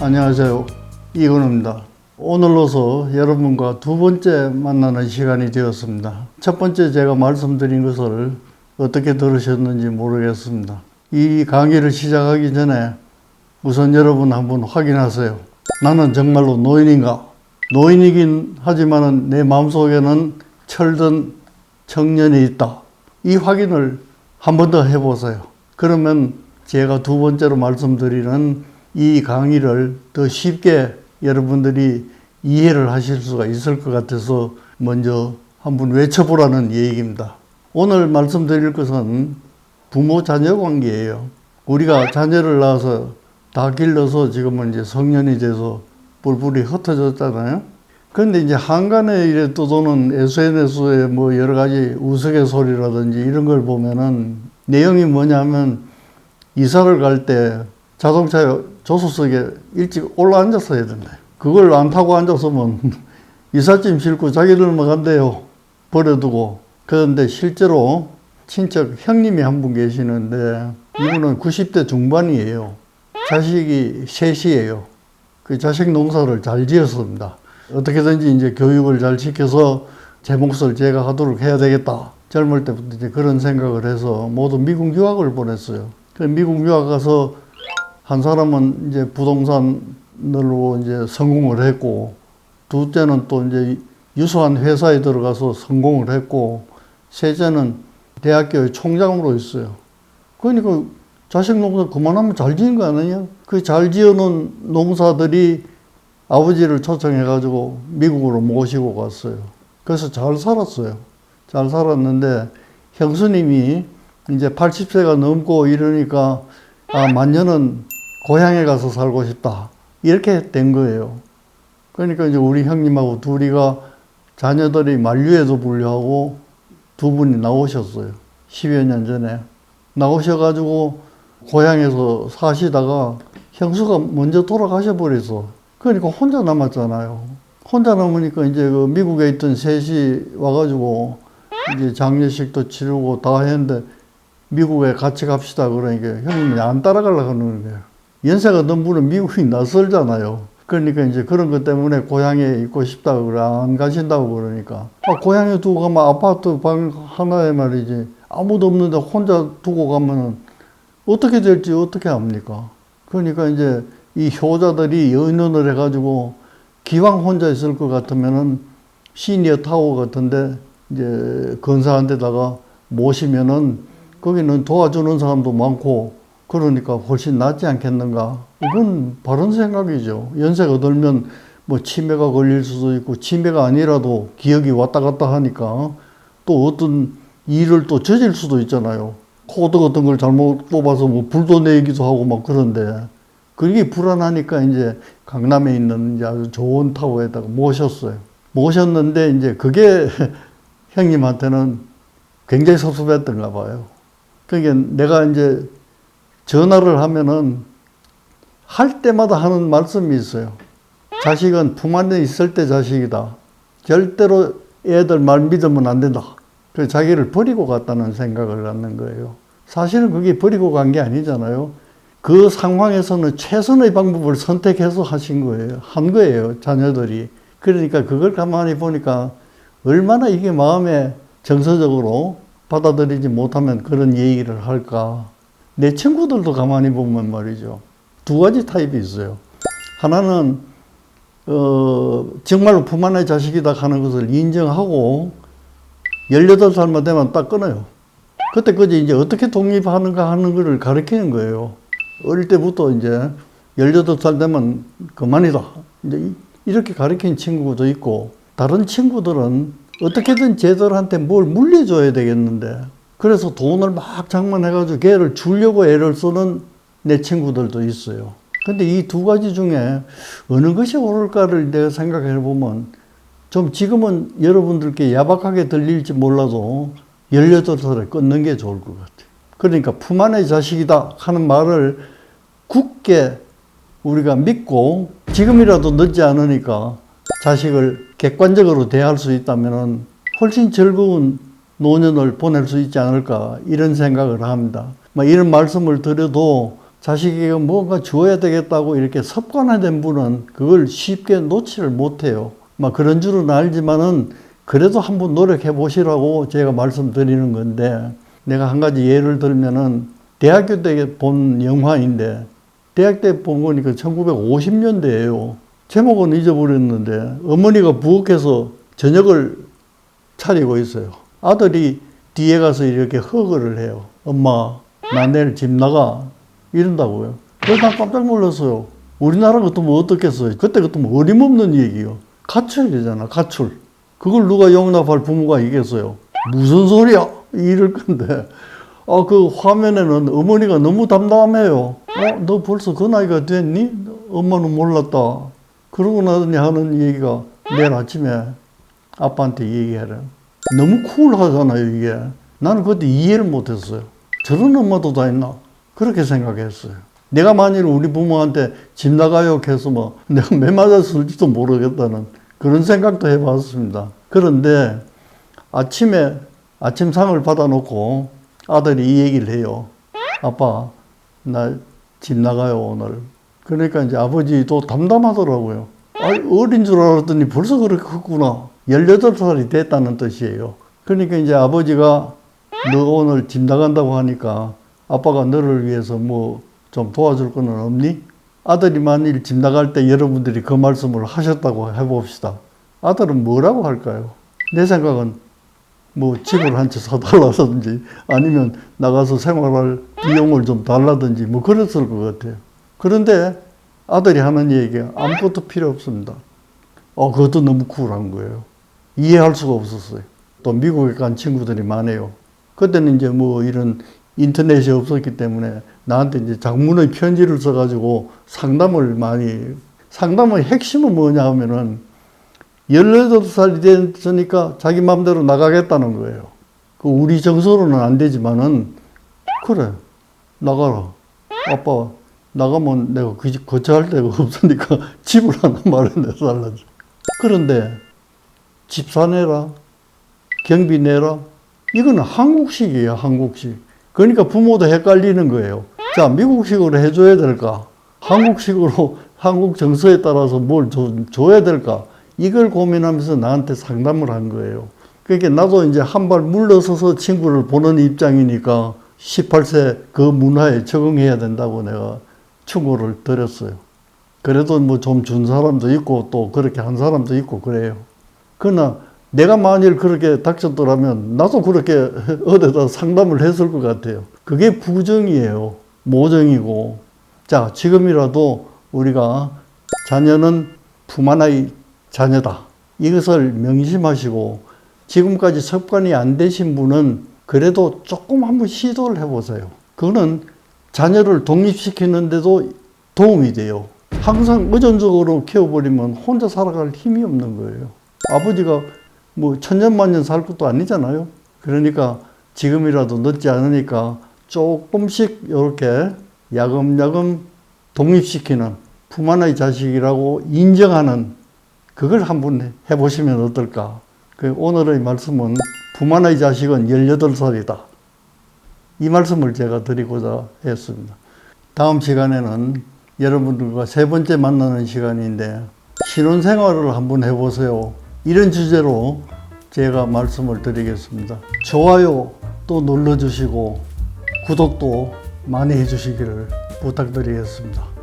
안녕하세요. 이건우입니다. 오늘로서 여러분과 두 번째 만나는 시간이 되었습니다. 첫 번째 제가 말씀드린 것을 어떻게 들으셨는지 모르겠습니다. 이 강의를 시작하기 전에 우선 여러분 한번 확인하세요. 나는 정말로 노인인가? 노인이긴 하지만 내 마음속에는 철든 청년이 있다. 이 확인을 한 번 더 해보세요. 그러면 제가 두 번째로 말씀드리는 이 강의를 더 쉽게 여러분들이 이해를 하실 수가 있을 것 같아서 먼저 한번 외쳐보라는 얘기입니다. 오늘 말씀드릴 것은 부모-자녀 관계예요. 우리가 자녀를 낳아서 다 길러서 지금은 이제 성년이 돼서 뿔뿔이 흩어졌잖아요. 그런데 이제 한간에 이래 떠도는 SNS에 뭐 여러 가지 우스갯소리라든지 이런 걸 보면은 내용이 뭐냐면 이사를 갈 때 자동차 조수석에 일찍 올라 앉았어야 된다. 그걸 안 타고 앉았으면 이삿짐 싣고 자기들만 간대요. 버려두고. 그런데 실제로 친척 형님이 한 분 계시는데 이분은 90대 중반이에요. 자식이 셋이에요. 그 자식 농사를 잘 지었습니다. 어떻게든지 이제 교육을 잘 시켜서 제 몫을 제가 하도록 해야 되겠다. 젊을 때부터 이제 그런 생각을 해서 모두 미국 유학을 보냈어요. 그 미국 유학 가서 한 사람은 이제 부동산으로 이제 성공을 했고, 둘째는 또 이제 유수한 회사에 들어가서 성공을 했고, 셋째는 대학교의 총장으로 있어요. 그러니까 자식 농사 그만하면 잘 지은 거 아니냐? 그 잘 지어놓은 농사들이 아버지를 초청해가지고 미국으로 모시고 갔어요. 그래서 잘 살았어요. 잘 살았는데 형수님이 이제 80세가 넘고 이러니까 만년은 고향에 가서 살고 싶다. 이렇게 된 거예요. 그러니까 이제 우리 형님하고 둘이가 자녀들이 만류에도 불구하고 두 분이 나오셨어요. 10여 년 전에. 나오셔가지고 고향에서 사시다가 형수가 먼저 돌아가셔 버렸어. 그러니까 혼자 남았잖아요. 혼자 남으니까 이제 그 미국에 있던 셋이 와가지고 이제 장례식도 치르고 다 했는데 미국에 같이 갑시다. 그러니까 형님이 안 따라가려고 하는 거예요. 연세가 넘으면 미국이 낯설잖아요. 그러니까 이제 그런 것 때문에 고향에 있고 싶다고 그래. 안 가신다고 그러니까. 고향에 두고 가면 아파트 방 하나에 말이지. 아무도 없는데 혼자 두고 가면은 어떻게 될지 어떻게 압니까? 그러니까 이제 이 효자들이 연연을 해가지고 기왕 혼자 있을 것 같으면은 시니어 타워 같은데 이제 근사한 데다가 모시면은 거기는 도와주는 사람도 많고 그러니까 훨씬 낫지 않겠는가? 이건 바른 생각이죠. 연세가 들면 뭐 치매가 걸릴 수도 있고 치매가 아니라도 기억이 왔다 갔다 하니까 또 어떤 일을 또 저질 수도 있잖아요. 코드 같은 걸 잘못 뽑아서 뭐 불도 내기도 하고 막 그런데 그게 불안하니까 이제 강남에 있는 이제 아주 좋은 타워에다가 모셨어요. 모셨는데 이제 그게 형님한테는 굉장히 섭섭했던가 봐요. 그러니까 내가 이제 전화를 하면은 할 때마다 하는 말씀이 있어요. 자식은 품 안에 있을 때 자식이다. 절대로 애들 말 믿으면 안 된다. 그래서 자기를 버리고 갔다는 생각을 갖는 거예요. 사실은 그게 버리고 간 게 아니잖아요. 그 상황에서는 최선의 방법을 선택해서 하신 거예요. 한 거예요, 자녀들이. 그러니까 그걸 가만히 보니까 얼마나 이게 마음에 정서적으로 받아들이지 못하면 그런 얘기를 할까. 내 친구들도 가만히 보면 말이죠. 두 가지 타입이 있어요. 하나는 정말로 품 안의 자식이다 하는 것을 인정하고 18살만 되면 딱 끊어요. 그때까지 이제 어떻게 독립하는가 하는 것을 가르치는 거예요. 어릴 때부터 이제 18살 되면 그만이다. 이제 이렇게 가르친 친구도 있고 다른 친구들은 어떻게든 쟤들한테 뭘 물려줘야 되겠는데 그래서 돈을 막 장만해가지고 걔를 주려고 애를 쓰는 내 친구들도 있어요. 근데 이 두 가지 중에 어느 것이 옳을까를 내가 생각해 보면 좀 지금은 여러분들께 야박하게 들릴지 몰라도 18살에 끊는 게 좋을 것 같아요. 그러니까 품 안의 자식이다 하는 말을 굳게 우리가 믿고 지금이라도 늦지 않으니까 자식을 객관적으로 대할 수 있다면 훨씬 즐거운 노년을 보낼 수 있지 않을까 이런 생각을 합니다. 이런 말씀을 드려도 자식에게 뭔가 주어야 되겠다고 이렇게 습관화된 분은 그걸 쉽게 놓지를 못해요. 막 그런 줄은 알지만은 그래도 한번 노력해 보시라고 제가 말씀드리는 건데, 내가 한 가지 예를 들면은 대학교 때 본 영화인데, 대학 때 본 거니까 1950년대예요. 제목은 잊어버렸는데 어머니가 부엌에서 저녁을 차리고 있어요. 아들이 뒤에 가서 이렇게 허그를 해요. 엄마, 나 내일 집 나가. 이런다고요. 그래서 난 깜짝 놀랐어요. 우리나라 같으면 어떻겠어요? 그때 같으면 어림없는 얘기요. 가출이잖아, 가출. 그걸 누가 용납할 부모가 있겠어요? 무슨 소리야? 이럴 건데. 그 화면에는 어머니가 너무 담담해요. 너 벌써 그 나이가 됐니? 엄마는 몰랐다. 그러고 나더니 하는 얘기가 내일 아침에 아빠한테 얘기해라. 너무 쿨하잖아요, 이게. 나는 그때 이해를 못했어요. 저런 엄마도 다 있나? 그렇게 생각했어요. 내가 만일 우리 부모한테 집 나가요 해서 뭐 내가 매 맞았을지도 모르겠다는 그런 생각도 해봤습니다. 그런데 아침에 아침상을 받아놓고 아들이 이 얘기를 해요. 아빠, 나 집 나가요, 오늘. 그러니까 이제 아버지도 담담하더라고요. 어린 줄 알았더니 벌써 그렇게 컸구나. 18살이 됐다는 뜻이에요. 그러니까 이제 아버지가 너 오늘 집 나간다고 하니까 아빠가 너를 위해서 뭐 좀 도와줄 거는 없니? 아들이 만일 집 나갈 때 여러분들이 그 말씀을 하셨다고 해봅시다. 아들은 뭐라고 할까요? 내 생각은 뭐 집을 한 채 사달라든지 아니면 나가서 생활할 비용을 좀 달라든지 뭐 그랬을 것 같아요. 그런데 아들이 하는 얘기가 아무것도 필요 없습니다. 그것도 너무 쿨한 거예요. 이해할 수가 없었어요. 또 미국에 간 친구들이 많아요. 그때는 이제 뭐 이런 인터넷이 없었기 때문에 나한테 이제 장문의 편지를 써가지고 상담의 핵심은 뭐냐 하면은 18살이 됐으니까 자기 마음대로 나가겠다는 거예요. 우리 정서로는 안 되지만은, 그래, 나가라. 아빠, 나가면 내가 그 집 거처할 데가 없으니까 집을 하나 마련해 달라죠. 그런데 집 사내라, 경비 내라, 이거는 한국식이에요, 한국식. 그러니까 부모도 헷갈리는 거예요. 자, 미국식으로 해줘야 될까? 한국식으로, 한국 정서에 따라서 뭘 줘야 될까? 이걸 고민하면서 나한테 상담을 한 거예요. 그러니까 나도 이제 한 발 물러서서 친구를 보는 입장이니까 18세 그 문화에 적응해야 된다고 내가 충고를 드렸어요. 그래도 뭐 좀 준 사람도 있고 또 그렇게 한 사람도 있고 그래요. 그러나 내가 만일 그렇게 닥쳤더라면 나도 그렇게 어디다 상담을 했을 것 같아요. 그게 부정이에요. 모정이고. 자, 지금이라도 우리가 자녀는 품 하나의 자녀다. 이것을 명심하시고 지금까지 습관이 안 되신 분은 그래도 조금 한번 시도를 해보세요. 그거는 자녀를 독립시키는데도 도움이 돼요. 항상 의존적으로 키워버리면 혼자 살아갈 힘이 없는 거예요. 아버지가 뭐 천년만년 살 것도 아니잖아요. 그러니까 지금이라도 늦지 않으니까 조금씩 이렇게 야금야금 독립시키는 품 하나의 자식이라고 인정하는 그걸 한번 해보시면 어떨까. 오늘의 말씀은 품 하나의 자식은 18살이다. 이 말씀을 제가 드리고자 했습니다. 다음 시간에는 여러분들과 세 번째 만나는 시간인데 신혼생활을 한번 해보세요. 이런 주제로 제가 말씀을 드리겠습니다. 좋아요 또 눌러주시고 구독도 많이 해주시기를 부탁드리겠습니다.